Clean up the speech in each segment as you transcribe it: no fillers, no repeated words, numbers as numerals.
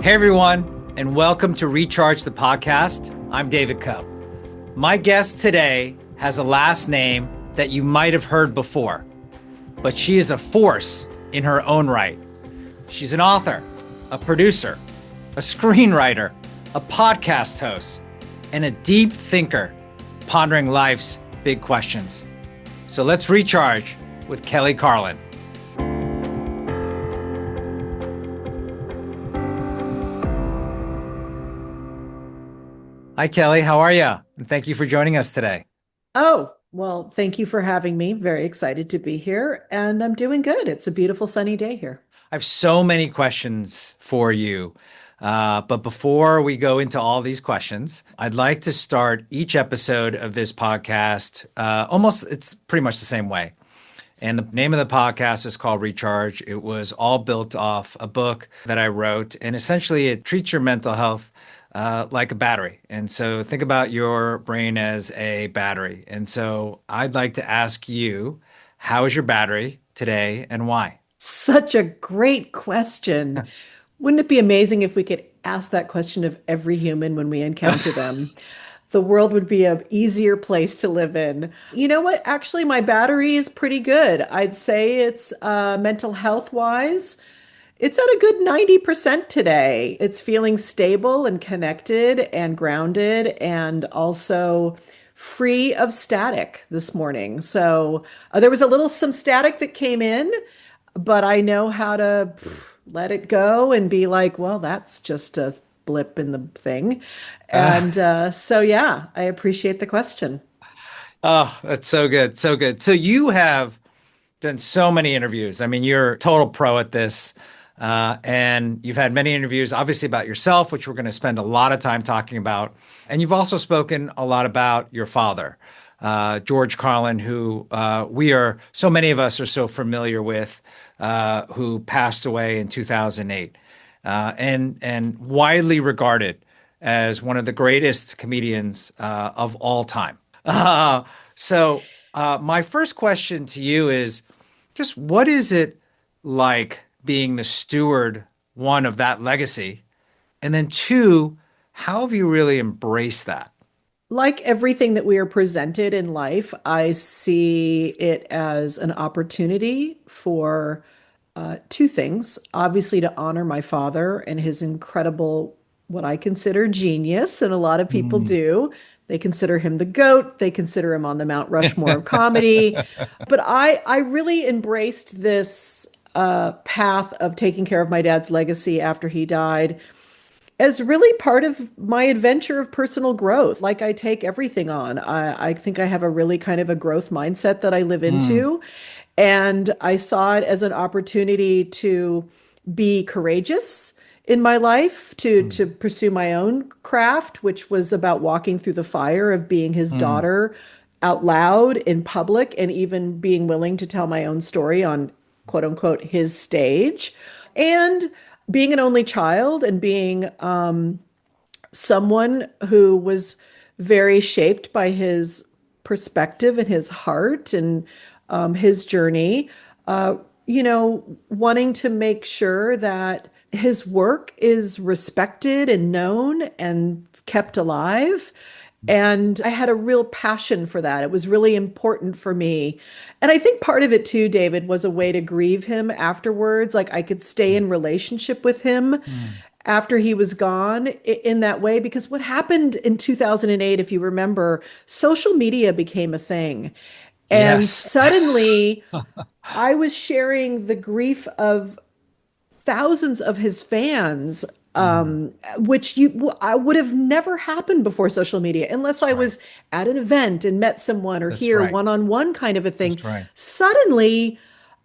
Hey everyone, and welcome to Recharge the Podcast. I'm David Coe. My guest today has a last name that you might have heard before, but she is a force in her own right. She's an author, a producer, a screenwriter, a podcast host, and a deep thinker pondering life's big questions. So let's recharge with Kelly Carlin. Hi, Kelly. How are you? And thank you for joining us today. Oh, well, thank you for having me. Very excited to be here, and I'm doing good. It's a beautiful sunny day here. I have so many questions for you. But before we go into all these questions, I'd like to start each episode of this podcast it's pretty much the same way. And the name of the podcast is called Recharge. It was all built off a book that I wrote, and essentially it treats your mental health like a battery. And so think about your brain as a battery. And so I'd like to ask you, how is your battery today and why? Such a great question. Wouldn't it be amazing if we could ask that question of every human when we encounter them? The world would be an easier place to live in. You know what? Actually, my battery is pretty good. I'd say it's mental health wise. It's at a good 90% today. It's feeling stable and connected and grounded and also free of static this morning. So there was some static that came in, but I know how to let it go and be like, well, that's just a blip in the thing. And yeah, I appreciate the question. Oh, that's so good. So good. So you have done so many interviews. I mean, you're a total pro at this. And you've had many interviews, obviously, about yourself, which we're going to spend a lot of time talking about. And you've also spoken a lot about your father, George Carlin, who so many of us are so familiar with, who passed away in 2008, and widely regarded as one of the greatest comedians of all time. My first question to you is just what is it like being the steward, one, of that legacy, and then two, how have you really embraced that? Like everything that we are presented in life, I see it as an opportunity for two things. Obviously, to honor my father and his incredible, what I consider genius, and a lot of people Mm. do. They consider him the GOAT. They consider him on the Mount Rushmore of comedy. But I really embraced this path of taking care of my dad's legacy after he died as really part of my adventure of personal growth. Like I take everything on. I think I have a really kind of a growth mindset that I live Mm. into. And I saw it as an opportunity to be courageous in my life, to Mm. pursue my own craft, which was about walking through the fire of being his Mm. daughter out loud in public and even being willing to tell my own story on quote unquote his stage. And being an only child and being someone who was very shaped by his perspective and his heart and his journey, wanting to make sure that his work is respected and known and kept alive. And I had a real passion for that. It was really important for me. And I think part of it too, David, was a way to grieve him afterwards. Like I could stay in relationship with him Mm. after he was gone in that way. Because what happened in 2008, if you remember, social media became a thing. And Yes. suddenly I was sharing the grief of thousands of his fans, Mm. which I would have never happened before social media unless That's I right. was at an event and met someone or That's here right. one-on-one kind of a thing. That's right. Suddenly,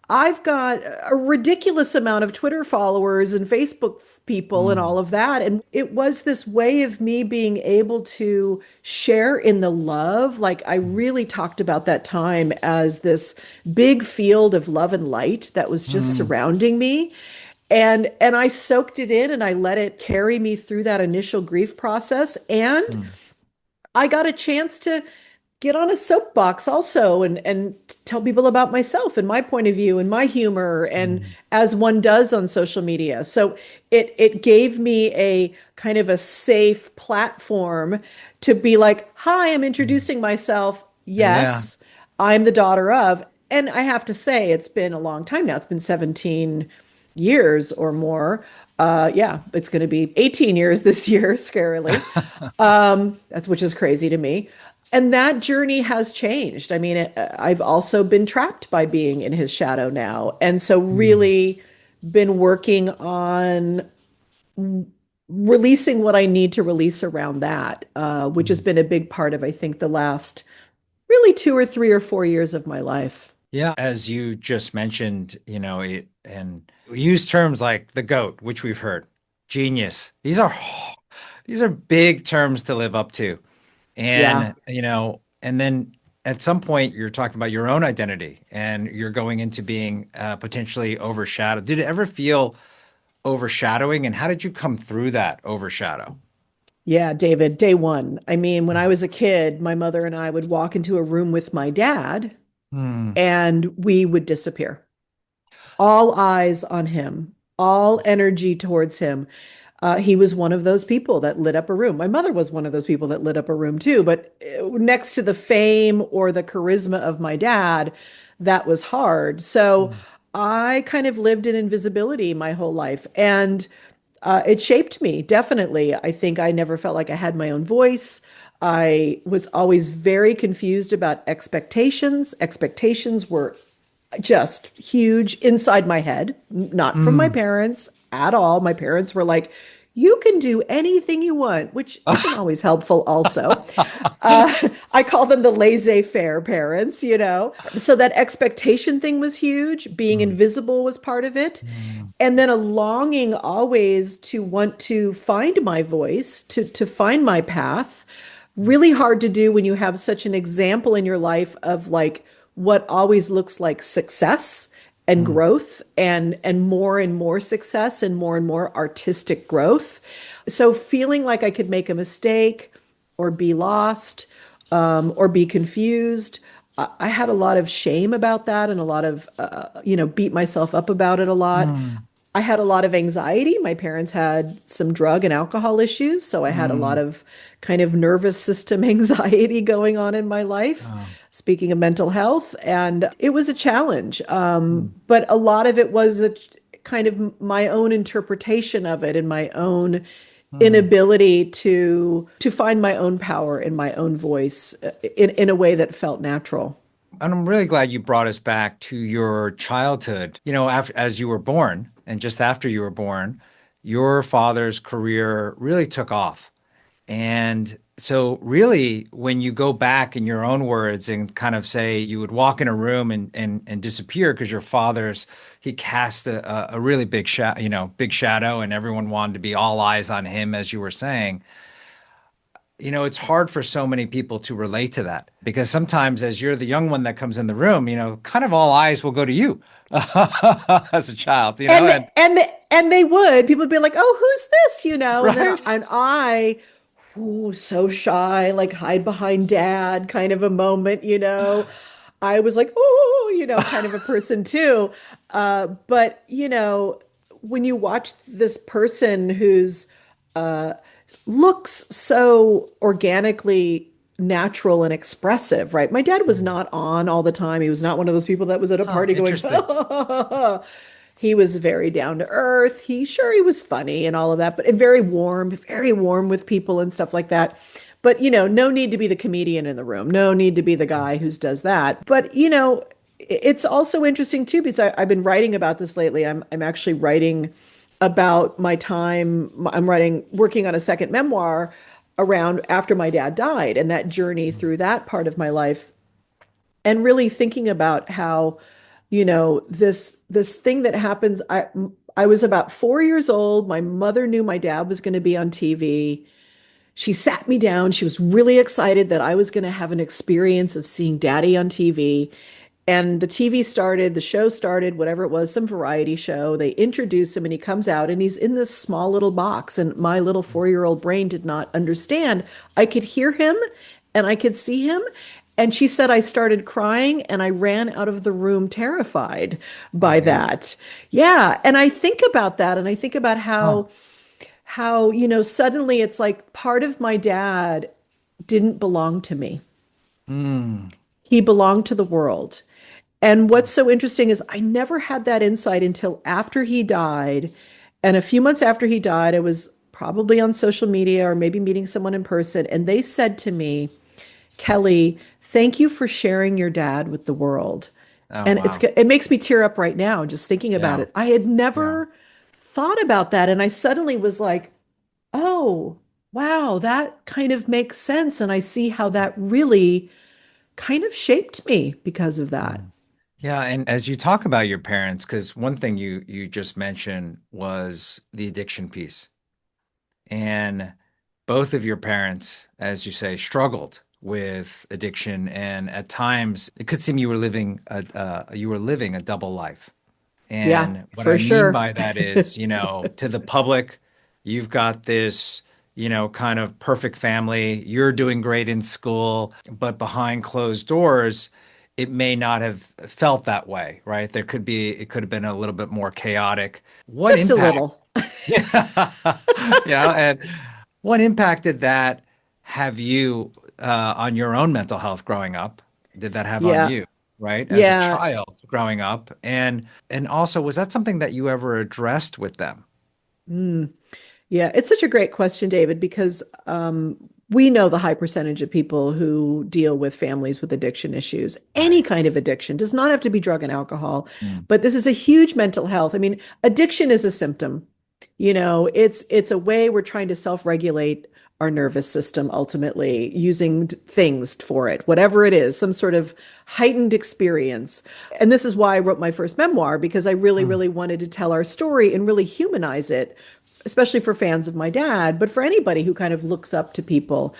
I've got a ridiculous amount of Twitter followers and Facebook people and Mm. all of that. And it was this way of me being able to share in the love. Like I Mm. really talked about that time as this big field of love and light that was just Mm. surrounding me. And I soaked it in and I let it carry me through that initial grief process. And Mm. I got a chance to get on a soapbox also and tell people about myself and my point of view and my humor Mm. as one does on social media. So it gave me a kind of a safe platform to be like, "Hi, I'm introducing myself. Yeah. Yes, I'm the daughter of." And I have to say, it's been a long time now. It's been 17 years or more. Yeah, it's going to be 18 years this year, scarily. That's which is crazy to me. And that journey has changed. I mean, I've also been trapped by being in his shadow now. And so Mm. really been working on releasing what I need to release around that, which has Mm. been a big part of, I think, the last really 2 or 3 or 4 years of my life. Yeah. As you just mentioned, and we use terms like the GOAT, which we've heard, genius. These are big terms to live up to. Yeah. And then at some point you're talking about your own identity and you're going into being potentially overshadowed. Did it ever feel overshadowing? And how did you come through that overshadow? Yeah, David, day one. I mean, when I was a kid, my mother and I would walk into a room with my dad Hmm. and we would disappear. All eyes on him, all energy towards him. He was one of those people that lit up a room. My mother was one of those people that lit up a room too, but next to the fame or the charisma of my dad, that was hard. So I kind of lived in invisibility my whole life. And it shaped me, definitely. I think I never felt like I had my own voice. I was always very confused about expectations. Expectations were just huge inside my head, not from my Mm. parents at all. My parents were like, you can do anything you want, which isn't always helpful, also. I call them the laissez-faire parents, you know? So that expectation thing was huge. Being Mm. invisible was part of it. Mm. And then a longing always to want to find my voice, to find my path. Really hard to do when you have such an example in your life of like what always looks like success and Mm. growth and more success and more artistic growth. So feeling like I could make a mistake or be lost or be confused. I had a lot of shame about that and a lot of, beat myself up about it a lot. Mm. I had a lot of anxiety. My parents had some drug and alcohol issues, so I had a lot Mm. of kind of nervous system anxiety going on in my life. Oh. Speaking of mental health, and it was a challenge. Mm. But a lot of it was a kind of my own interpretation of it and my own Mm. inability to find my own power in my own voice in a way that felt natural. And I'm really glad you brought us back to your childhood. After as you were born and just after you were born, your father's career really took off. And so really when you go back in your own words and kind of say you would walk in a room and disappear because your father's he cast a really big shadow and everyone wanted to be all eyes on him as you were saying. It's hard for so many people to relate to that because sometimes, as you're the young one that comes in the room, kind of all eyes will go to you as a child, And and and they would people would be like, "Oh, who's this?" And then right. I, ooh, so shy, like hide behind dad, kind of a moment. I was like, "Oh," kind of a person too. But when you watch this person who's looks so organically natural and expressive, right? My dad was not on all the time. He was not one of those people that was at a Huh, party going, interesting. he was very down to earth. He was funny and all of that, but and very warm with people and stuff like that. But no need to be the comedian in the room. No need to be the guy who does that. But it's also interesting too because I've been writing about this lately. I'm actually writing about my time. I'm working on a second memoir around after my dad died and that journey through that part of my life and really thinking about how this thing that happens. I was about 4 years old. My mother knew my dad was going to be on TV. She sat me down. She was really excited that I was going to have an experience of seeing daddy on TV. And the TV started, the show started, whatever it was, some variety show. They introduce him and he comes out and he's in this small little box. And my little 4-year-old brain did not understand. I could hear him and I could see him. And she said I started crying and I ran out of the room terrified by Right. that. Yeah, and I think about that and I think about Huh. how suddenly it's like part of my dad didn't belong to me. Mm. He belonged to the world. And what's so interesting is I never had that insight until after he died. And a few months after he died, I was probably on social media or maybe meeting someone in person. And they said to me, Kelly, thank you for sharing your dad with the world. Oh, And wow. it makes me tear up right now just thinking about Yeah. it. I had Yeah. never thought about that. And I suddenly was like, oh, wow, that kind of makes sense. And I see how that really kind of shaped me because of that. Mm. Yeah, and as you talk about your parents, because one thing you just mentioned was the addiction piece. And both of your parents, as you say, struggled with addiction, and at times it could seem you were living a double life. Yeah, And what for I mean sure. by that is, to the public, you've got this, kind of perfect family. You're doing great in school, but behind closed doors, it may not have felt that way, right? It could have been a little bit more chaotic. What Just a impact? little. Yeah. And what impact did that have you on your own mental health growing up? Did that have on Yeah. you, right? As a Yeah. child growing up? And also, was that something that you ever addressed with them? Mm. Yeah, it's such a great question, David, because we know the high percentage of people who deal with families with addiction issues. Any Right. kind of addiction does not have to be drug and alcohol, Mm. but this is a huge mental health. I mean, addiction is a symptom. It's a way we're trying to self-regulate our nervous system ultimately using things for it, whatever it is, some sort of heightened experience. And this is why I wrote my first memoir, because I really, Mm. really wanted to tell our story and really humanize it, especially for fans of my dad, but for anybody who kind of looks up to people.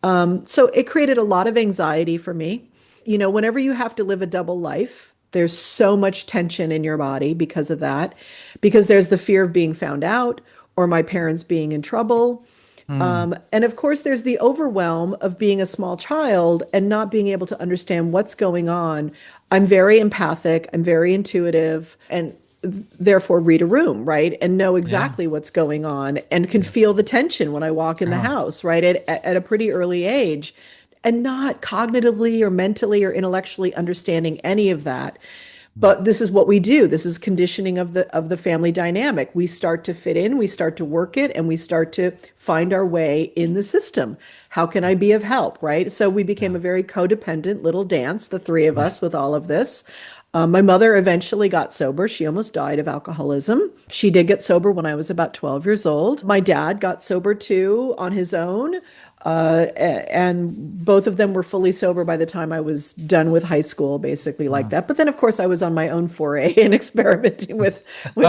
So it created a lot of anxiety for me. Whenever you have to live a double life, there's so much tension in your body because of that, because there's the fear of being found out or my parents being in trouble. Mm. And of course, there's the overwhelm of being a small child and not being able to understand what's going on. I'm very empathic, I'm very intuitive, and therefore read a room, right? And know Yeah. exactly what's going on and can Yeah. feel the tension when I walk in the Yeah. house, right? At a pretty early age, and not cognitively or mentally or intellectually understanding any of that. Mm. But this is what we do. This is conditioning of the family dynamic. We start to fit in, we start to work it, and we start to find our way in the system. How can I be of help, right? So we became Yeah. a very codependent little dance, the three of us, with all of this. My mother eventually got sober. She almost died of alcoholism. She did get sober when I was about 12 years old. My dad got sober too on his own. And both of them were fully sober by the time I was done with high school, basically like Mm. that. But then, of course, I was on my own foray and experimenting with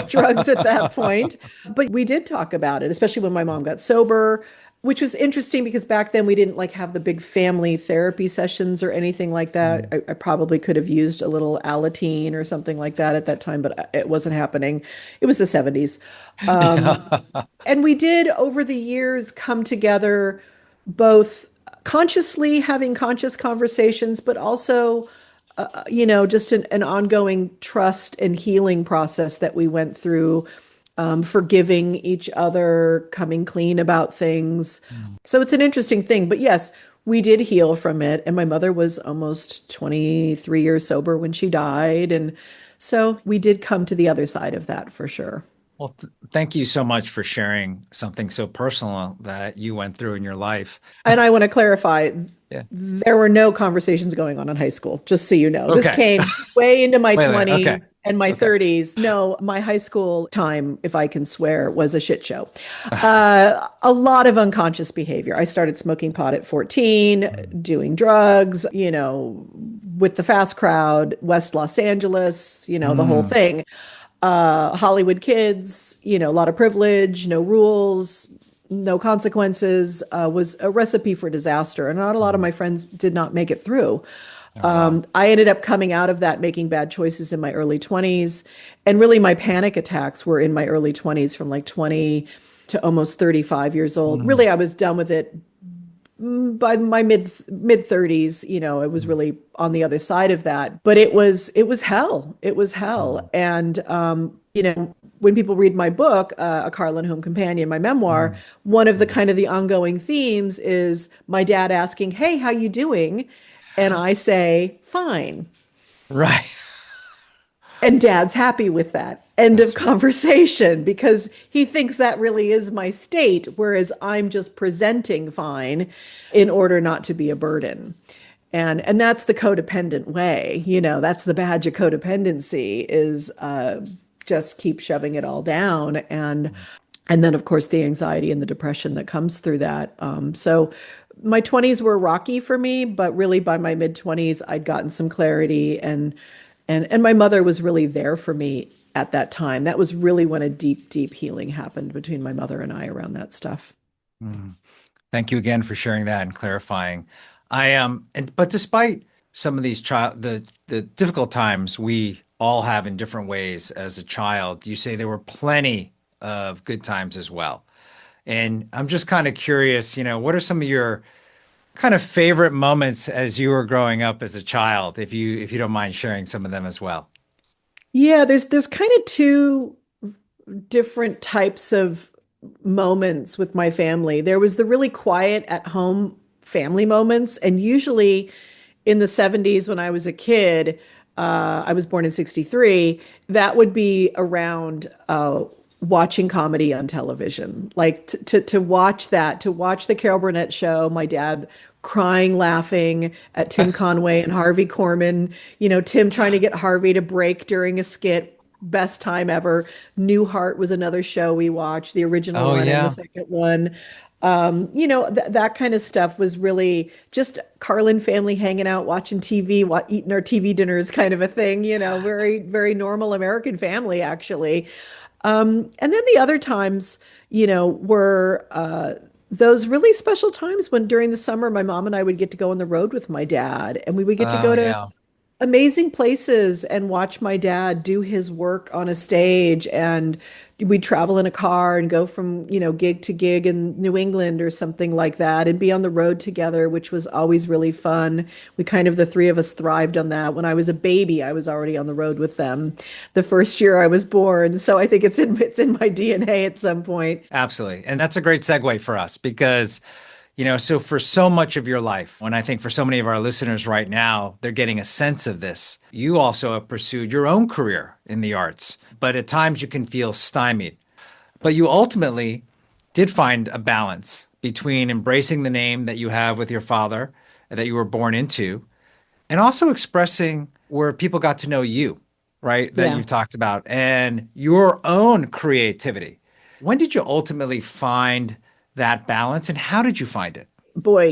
drugs at that point. But we did talk about it, especially when my mom got sober, which was interesting because back then we didn't like have the big family therapy sessions or anything like that. Mm. I probably could have used a little Alateen or something like that at that time, but it wasn't happening. It was the 70s. Yeah. And we did over the years come together both consciously having conscious conversations, but also, just an ongoing trust and healing process that we went through, forgiving each other, coming clean about things. Mm. So it's an interesting thing. But yes, we did heal from it. And my mother was almost 23 years sober when she died. And so we did come to the other side of that for sure. Well, thank you so much for sharing something so personal that you went through in your life. And I want to clarify, Yeah. there were no conversations going on in high school, just so you know. This Okay. came way into my Wait. Okay. 20s and my Okay. 30s. No, my high school time, if I can swear, was a shit show. A lot of unconscious behavior. I started smoking pot at 14, Mm. doing drugs, with the fast crowd, West Los Angeles, the whole Mm. thing. Hollywood kids, a lot of privilege, no rules, no consequences, was a recipe for disaster. And not a lot of Mm. my friends did not make it through. Oh, wow. I ended up coming out of that, making bad choices in my early 20s. And really, my panic attacks were in my early 20s, from like 20 to almost 35 years old. Mm. Really, I was done with it by my mid 30s, it was really on the other side of that. But it was hell. It was hell. Mm, And when people read my book, A Carlin Home Companion, my memoir, mm, one of the mm. kind of the ongoing themes is my dad asking, "Hey, how you doing?" And I say, "Fine." Right. And dad's happy with that. End of That's right. conversation because he thinks that really is my state, whereas I'm just presenting fine in order not to be a burden. And that's the codependent way. That's the badge of codependency is just keep shoving it all down. And then of course the anxiety and the depression that comes through that. So my 20s were rocky for me, but really by my mid 20s I'd gotten some clarity and my mother was really there for me at that time. That was really when a deep, deep healing happened between my mother and I around that stuff. Mm. Thank you again for sharing that and clarifying. But despite some of these the difficult times we all have in different ways as a child, you say there were plenty of good times as well. And I'm just kind of curious, what are some of your kind of favorite moments as you were growing up as a child, if you don't mind sharing some of them as well? Yeah, there's kind of two different types of moments with my family. There was the really quiet at home family moments, and usually in the 70s when I was a kid, I was born in 63, that would be around watching comedy on television. Like to watch that, to watch the Carol Burnett show, my dad crying, laughing at Tim Conway and Harvey Korman, Tim trying to get Harvey to break during a skit. Best time ever. Newhart was another show we watched, the original Oh one and the yeah. second one. That kind of stuff was really just Carlin family hanging out, watching TV, eating our TV dinners kind of a thing, very, very normal American family, actually. And then the other times, were those really special times when during the summer, my mom and I would get to go on the road with my dad, and we would get to Oh go to yeah. amazing places and watch my dad do his work on a stage. And we'd travel in a car and go from, gig to gig in New England or something like that and be on the road together, which was always really fun. We kind of, the three of us thrived on that. When I was a baby, I was already on the road with them the first year I was born. So I think it's in my DNA at some point. Absolutely. And that's a great segue for us because, so for so much of your life, and I think for so many of our listeners right now, they're getting a sense of this. You also have pursued your own career in the arts, but at times you can feel stymied. But you ultimately did find a balance between embracing the name that you have with your father that you were born into and also expressing where people got to know you, right? That Yeah. you've talked about and your own creativity. When did you ultimately find that balance and how did you find it? Boy,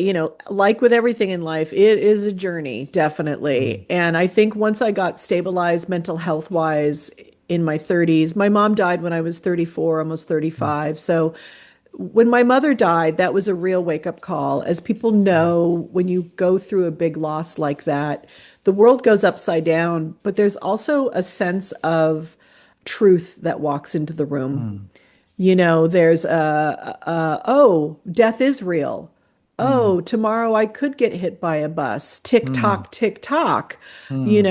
like with everything in life, it is a journey, Mm, definitely. And I think once I got stabilized mental health wise in my 30s, my mom died when I was 34, almost mm, 35. So when my mother died, that was a real wake up call. As people mm, know, when you go through a big loss like that, the world goes upside down, but there's also a sense of truth that walks into the room. mm, There's oh, death is real. mm, Oh, tomorrow I could get hit by a bus. Tick mm, tock, tick tock. mm,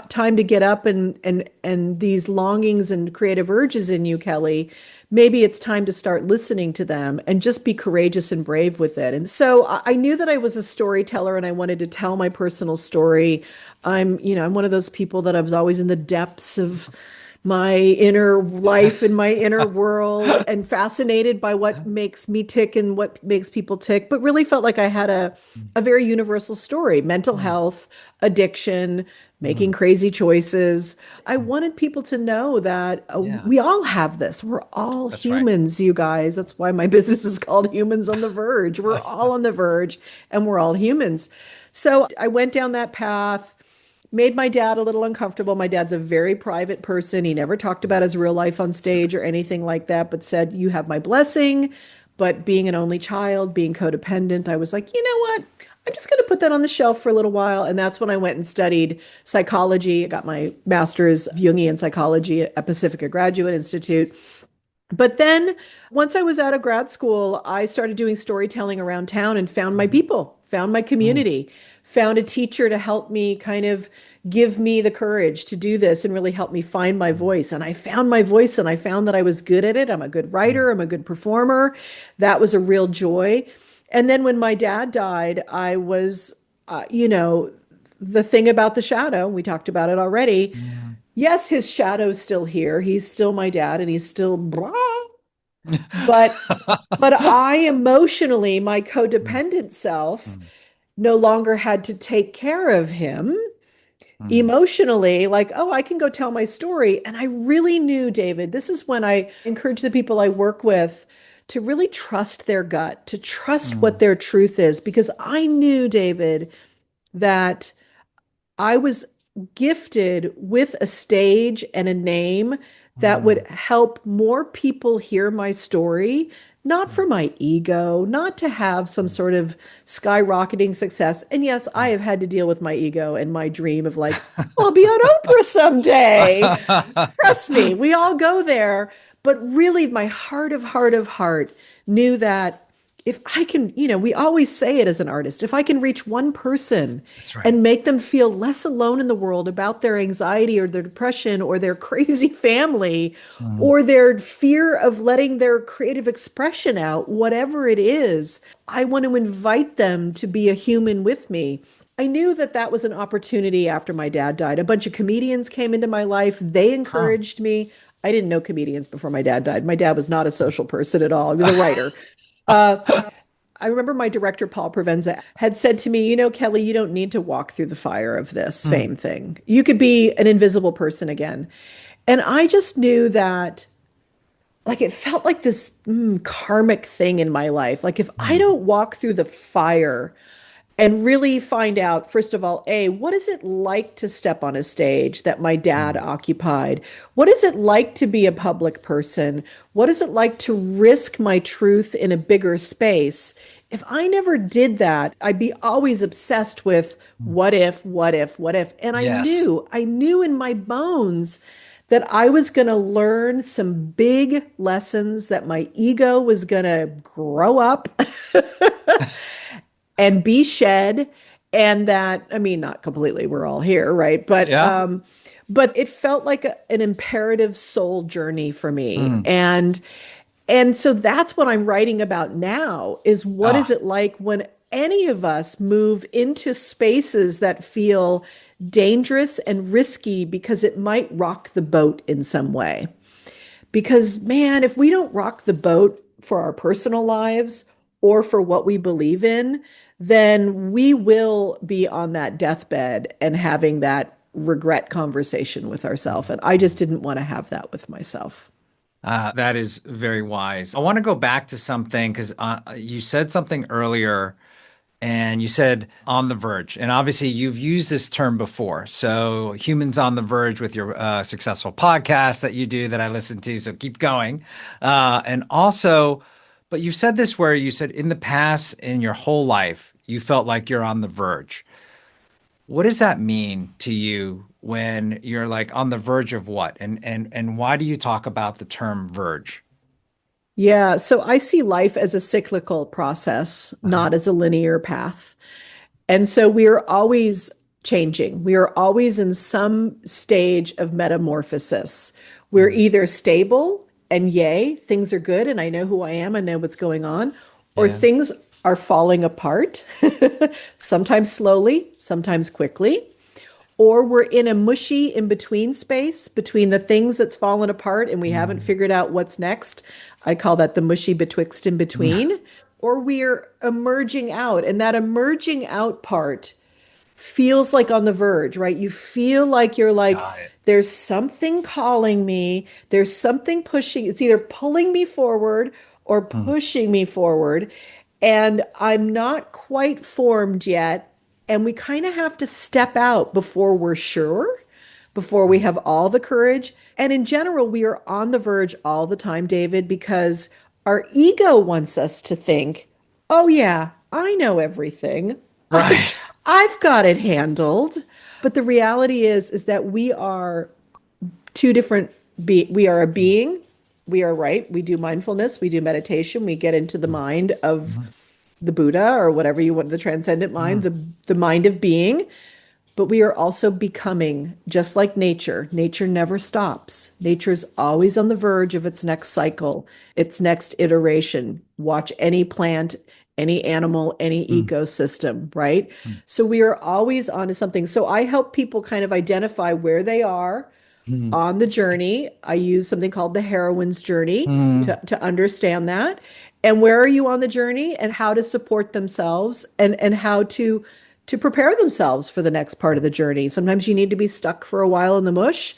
Time to get up and these longings and creative urges in you, Kelly. Maybe it's time to start listening to them and just be courageous and brave with it. And so I knew that I was a storyteller and I wanted to tell my personal story. I'm one of those people that I was always in the depths of my inner life and my inner world and fascinated by what makes me tick and what makes people tick, but really felt like I had a very universal story, mental mm, health, addiction, making mm. crazy choices. I wanted people to know that Yeah, we all have this. We're all that's right. humans, you guys. That's why my business is called Humans on the Verge. We're all on the verge and we're all humans. So I went down that path, made my dad a little uncomfortable. My dad's a very private person. He never talked about his real life on stage or anything like that, but said, "You have my blessing." But being an only child, being codependent, I was like, you know what? I'm just going to put that on the shelf for a little while. And that's when I went and studied psychology. I got my master's of Jungian psychology at Pacifica Graduate Institute. But then once I was out of grad school, I started doing storytelling around town and found my people, found my Mm, community, found a teacher to help me kind of give me the courage to do this and really help me find my mm, voice. And I found my voice and I found that I was good at it. I'm a good mm, writer, I'm a good performer. That was a real joy. And then when my dad died, I was, the thing about the shadow, we talked about it already. mm. Yes, his shadow's still here. He's still my dad and he's still but I emotionally, my Mm, codependent self mm, no longer had to take care of him mm, emotionally, like, oh, I can go tell my story. And I really knew, David, this is when I encourage the people I work with to really trust their gut, to trust what mm, their truth is, because I knew, David, that I was gifted with a stage and a name that would mm, help more people hear my story, not for mm, my ego, not to have some mm, sort of skyrocketing success. And yes, I mm. have had to deal with my ego and my dream of like, I'll be on Oprah someday. Trust me, we all go there. But really, my heart of heart knew that if I can, we always say it as an artist, if I can reach one person That's right. and make them feel less alone in the world about their anxiety or their depression or their crazy family Mm, or their fear of letting their creative expression out, whatever it is, I want to invite them to be a human with me. I knew that that was an opportunity after my dad died. A bunch of comedians came into my life. They huh. encouraged me. I didn't know comedians before my dad died. My dad was not a social person at all. He was a writer. Uh, I remember my director, Paul Provenza, had said to me, Kelly, you don't need to walk through the fire of this Mm, fame thing. You could be an invisible person again. And I just knew that, like, it felt like this karmic thing in my life. Like, if I mm, don't walk through the fire and really find out, first of all, A, what is it like to step on a stage that my dad mm, occupied? What is it like to be a public person? What is it like to risk my truth in a bigger space? If I never did that, I'd be always obsessed with mm. what if, what if, what if. And Yes. I knew in my bones that I was going to learn some big lessons, that my ego was going to grow up and be shed, and that, I mean, not completely, we're all here, right? Yeah. But it felt like an imperative soul journey for me. Mm. And so that's what I'm writing about now, is what is Ah, it like when any of us move into spaces that feel dangerous and risky because it might rock the boat in some way. Because, man, if we don't rock the boat for our personal lives or for what we believe in, then we will be on that deathbed and having that regret conversation with ourselves. And I just didn't want to have that with myself. that is very wise. I want to go back to something because you said something earlier and you said on the verge. And obviously, you've used this term before. So, humans on the verge with your successful podcast that you do that I listen to. So, keep going. And also, but you said this where you said in the past, in your whole life, you felt like you're on the verge. What does that mean to you when you're like on the verge of what? And why do you talk about the term verge? Yeah, so I see life as a cyclical process, Uh-huh. not as a linear path. And so we are always changing. We are always in some stage of metamorphosis. We're Mm. either stable and yay, things are good and I know who I am, I know what's going on, or Yeah. things are falling apart, sometimes slowly, sometimes quickly, or we're in a mushy in between space between the things that's fallen apart and we haven't Mm. figured out what's next. I call that the mushy betwixt in between. Or we're emerging out. And that emerging out part feels like on the verge, right? You feel like you're like, Got it. there's something calling me, there's something pushing, it's either pulling me forward or Mm. pushing me forward. And I'm not quite formed yet. And we kind of have to step out before we're sure, before we Mm. have all the courage. And in general, we are on the verge all the time, David, because our ego wants us to think, oh, yeah, I know everything. Right. I've got it handled. But the reality is that we are two different we are a Mm. being we are right. We do mindfulness, we do meditation, we get into the Mm, mind of mhm, the Buddha or whatever you want, the transcendent mind, mm, the mind of being. But we are also becoming just like nature. Nature never stops. Nature's always on the verge of its next cycle, its next iteration. Watch any plant, any animal, any mm, ecosystem, right? mm, So we are always onto something. So I help people kind of identify where they are mm, on the journey. I use something called the heroine's journey mm, to understand that. And where are you on the journey and how to support themselves and how to prepare themselves for the next part of the journey. Sometimes you need to be stuck for a while in the mush,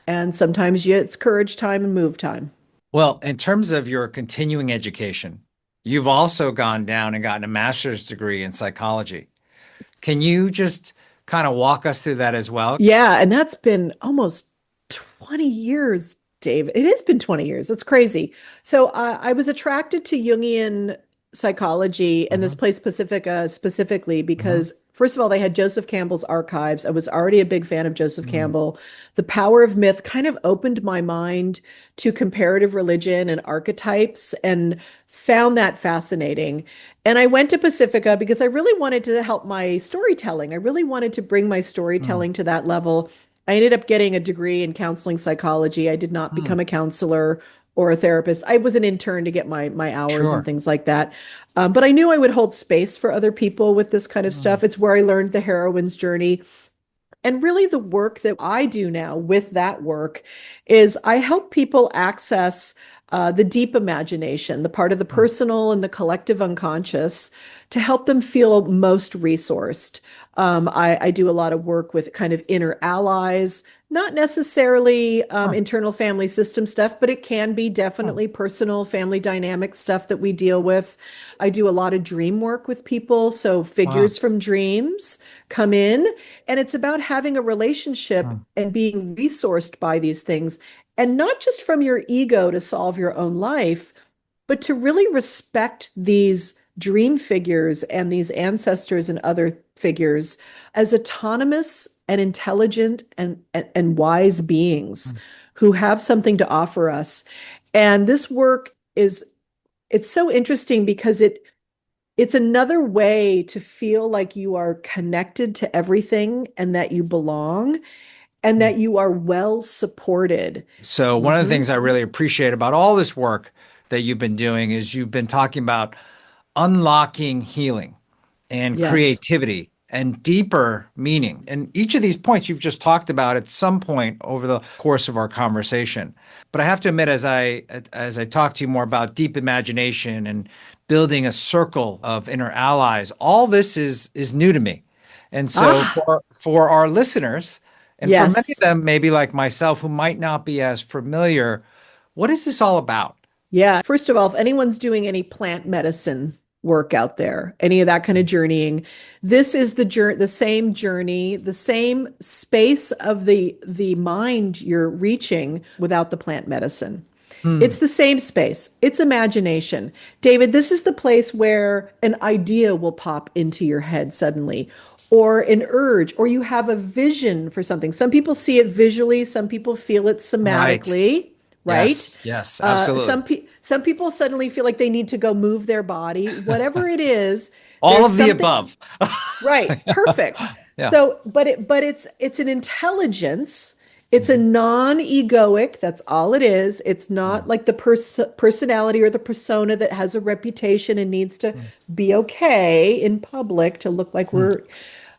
and sometimes it's courage time and move time. Well, in terms of your continuing education, you've also gone down and gotten a master's degree in psychology. Can you just kind of walk us through that as well? Yeah, and that's been almost 20 years, David. It has been 20 years. That's crazy. So I was attracted to Jungian psychology and this Hmm. place Pacifica specifically Hmm. because, first of all, they had Joseph Campbell's archives. I was already a big fan of Joseph Hmm. Campbell. The power of myth kind of opened my mind to comparative religion and archetypes and found that fascinating. And I went to Pacifica because I really wanted to help my storytelling. I really wanted to bring my Hmm. storytelling to that level. I ended up getting a degree in counseling psychology. I did not Hmm. become a counselor or a therapist. I was an intern to get my hours and Sure. things like that. But I knew I would hold space for other people with this kind of Hmm. stuff. It's where I learned the heroine's journey. And really, the work that I do now with that work is I help people access the deep imagination, the part of the Hmm. personal and the collective unconscious, to help them feel most resourced. I do a lot of work with kind of inner allies, not necessarily Huh. internal family system stuff, but it can be Huh. definitely personal family dynamic stuff that we deal with. I do a lot of dream work with people. So Wow. figures from dreams come in, and it's about having a relationship Hmm. and being resourced by these things, and not just from your ego to solve your own life, but to really respect these dream figures and these ancestors and other figures as autonomous and intelligent and wise beings Hmm. who have something to offer us. And this work is it's so interesting because it's another way to feel like you are connected to everything and that you belong and Hmm. that you are well supported. So, one of the Hmm. things I really appreciate about all this work that you've been doing is you've been talking about unlocking healing and Yes. creativity and deeper meaning. And each of these points you've just talked about at some point over the course of our conversation. But I have to admit, as I talk to you more about deep imagination and building a circle of inner allies, all this is new to me. And so Ah, for our listeners, and for many of yes. them, maybe like myself, who might not be as familiar, what is this all about? Yeah. First of all, if anyone's doing any plant medicine work out there, any of that kind of journeying, this is the same journey, the same space of the mind you're reaching without the plant medicine. Hmm. It's the same space. It's imagination. David, this is the place where an idea will pop into your head suddenly, or an urge, or you have a vision for something. Some people see it visually, some people feel it Right. somatically, right? Yes. Yes. Absolutely. Some people suddenly feel like they need to go move their body. Whatever it is, All there's of the something. above. Right, perfect. Yeah. So, but it's an intelligence. It's a Mhm. non-egoic, that's all it is. It's not Mm, like the personality or the persona that has a reputation and needs to mm, be okay in public to look like mm. we're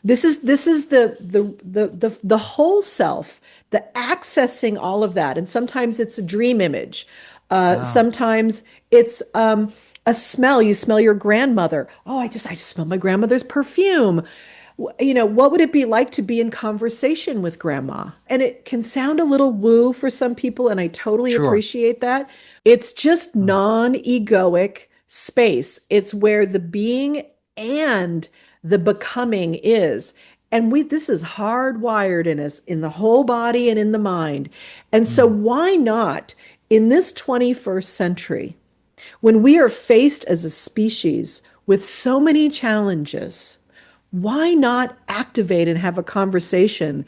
this is the whole self, the accessing all of that. And sometimes it's a dream image. Wow. Sometimes it's a smell. You smell your grandmother. Oh, I just smell my grandmother's perfume. What would it be like to be in conversation with grandma? And it can sound a little woo for some people, and I totally Sure. appreciate that. It's just Mm, non-egoic space. It's where the being and the becoming is. And this is hardwired in us, in the whole body and in the mind. And so mm, why not in this 21st century, when we are faced as a species with so many challenges, why not activate and have a conversation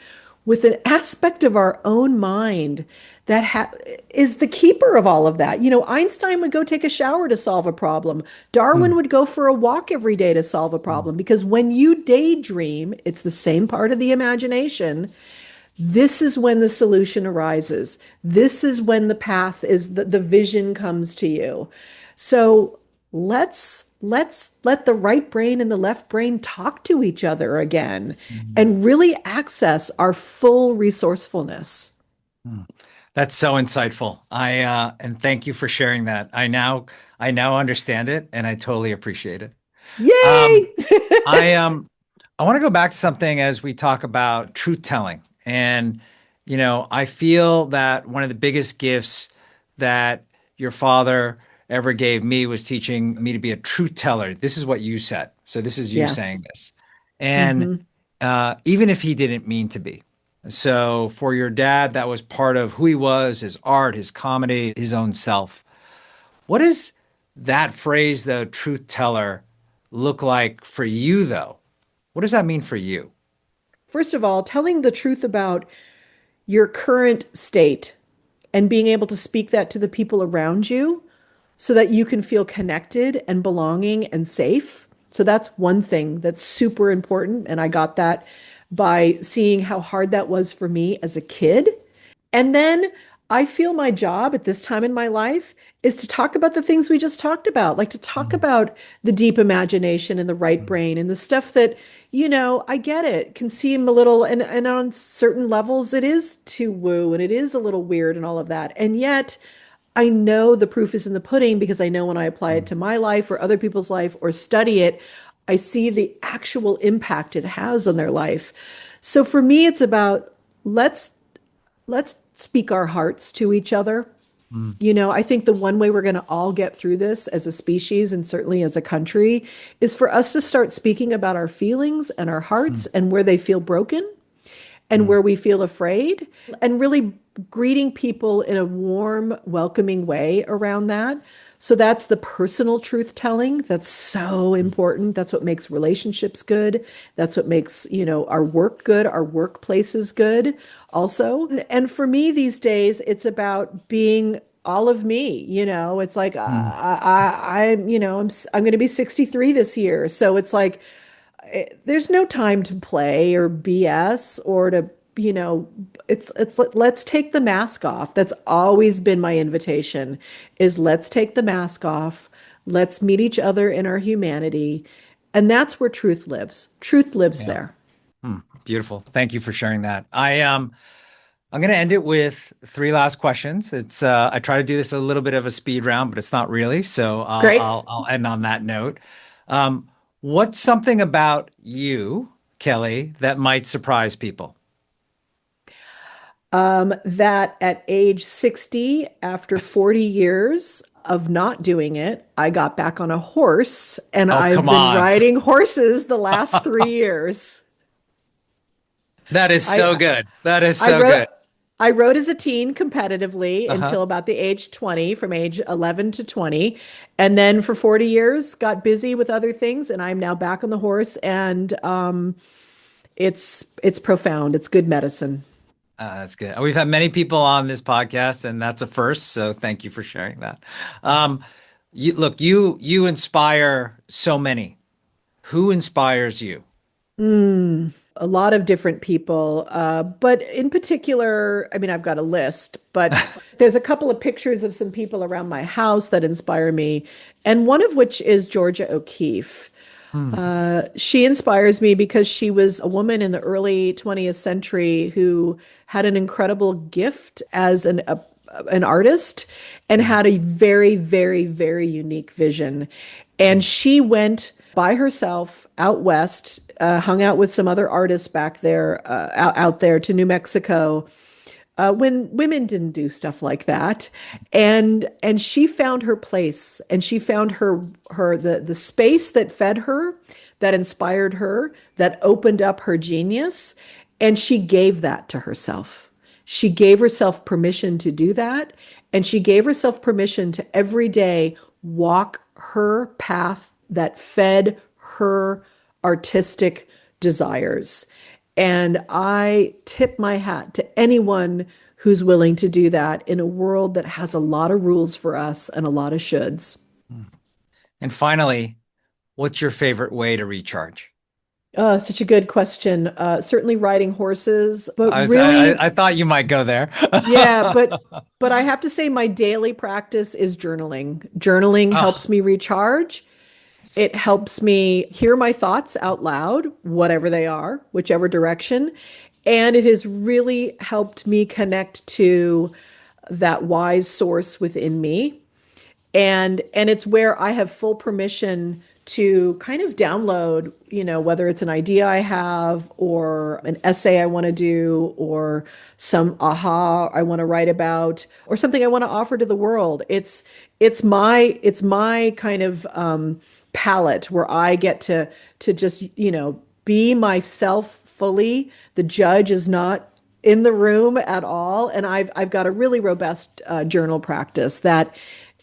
with an aspect of our own mind that is the keeper of all of that. Einstein would go take a shower to solve a problem. Darwin Mm, would go for a walk every day to solve a mm, problem because when you daydream, it's the same part of the imagination. This is when the solution arises. This is when the path is the vision comes to you. So let's let the right brain and the left brain talk to each other again mm, and really access our full resourcefulness. mm. That's so insightful. And thank you for sharing that. I now understand it and I totally appreciate it. Um, Yay! I um I want to go back to something as we talk about truth telling. And I feel that one of the biggest gifts that your father ever gave me was teaching me to be a truth teller. This is what you said. So this is you Yeah. saying this. And Hmm. even if he didn't mean to be. So for your dad, that was part of who he was, his art, his comedy, his own self. What does that phrase, though, truth teller, look like for you, though? What does that mean for you? First of all, telling the truth about your current state and being able to speak that to the people around you so that you can feel connected and belonging and safe. So that's one thing that's super important. And I got that by seeing how hard that was for me as a kid. And then I feel my job at this time in my life is to talk about the things we just talked about, like to talk Mm, about the deep imagination and the right mm, brain and the stuff that, I get it, can seem a little, and on certain levels, it is too woo and it is a little weird and all of that. And yet, I know the proof is in the pudding because I know when I apply it mm, to my life or other people's life or study it, I see the actual impact it has on their life. So for me, it's about let's let's speak our hearts to each other. mm, I think the one way we're going to all get through this as a species and certainly as a country is for us to start speaking about our feelings and our hearts mm, and where they feel broken and mm, where we feel afraid and really greeting people in a warm, welcoming way around that. So that's the personal truth telling. That's so mm, important. That's what makes relationships good. That's what makes, our work good, our workplaces good also. And for me these days, it's about being all of me, it's like mm, I'm going to be 63 this year. So it's like there's no time to play or BS or to, you know, let's take the mask off. That's always been my invitation is let's take the mask off. Let's meet each other in our humanity. And that's where truth lives. Truth lives yeah. there. Beautiful. Thank you for sharing that. I'm going to end it with three last questions. I try to do this a little bit of a speed round, but it's not really. So I'll Great. I'll I'll end on that note. What's something about you, Kelly, that might surprise people? That at age 60, after 40 years of not doing it, I got back on a horse and Oh, I've come been on. riding horses the last 3 years. That is so I good. That is I so wrote good. I rode as a teen competitively Uh-huh. until about the age 20, from age 11 to 20. And then for 40 years, got busy with other things. And I'm now back on the horse. And it's profound. It's good medicine. That's good. We've had many people on this podcast, and that's a first. So thank you for sharing that. You inspire so many. Who inspires you? A lot of different people. But in particular, I mean, I've got a list, but there's a couple of pictures of some people around my house that inspire me. And one of which is Georgia O'Keeffe. Hmm. She inspires me because she was a woman in the early 20th century who had an incredible gift as an artist and Hmm. had a very, very, very unique vision. And she went by herself out west, hung out with some other artists back there, out there to New Mexico, when women didn't do stuff like that, and she found her place, and she found the space that fed her, that inspired her, that opened up her genius, and she gave that to herself. She gave herself permission to do that, and she gave herself permission to every day walk her path that fed her artistic desires. And I tip my hat to anyone who's willing to do that in a world that has a lot of rules for us and a lot of shoulds. And finally, what's your favorite way to recharge? Such a good question. Certainly riding horses, but I was really, I thought you might go there. yeah, but I have to say my daily practice is journaling. Journaling Oh, helps me recharge. It helps me hear my thoughts out loud, whatever they are, whichever direction. And it has really helped me connect to that wise source within me. And it's where I have full permission to kind of download, whether it's an idea I have or an essay I want to do or some aha I want to write about or something I want to offer to the world. It's my kind of palette where I get to just, be myself fully. The judge is not in the room at all. And I've got a really robust journal practice that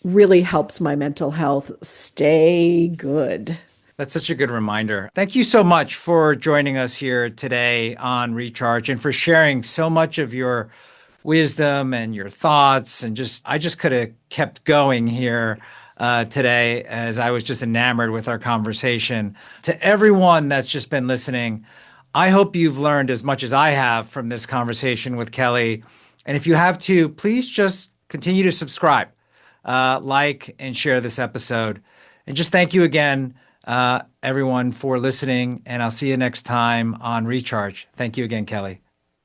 really helps my mental health stay good. that's such a good reminder. Thank you so much for joining us here today on Recharge and for sharing so much of your wisdom and your thoughts. And I just could have kept going here today as I was just enamored with our conversation. To everyone that's just been listening, I hope you've learned as much as I have from this conversation with Kelly. And if you have to, please just continue to subscribe, like, and share this episode. And just thank you again, everyone, for listening. And I'll see you next time on Recharge. Thank you again, Kelly.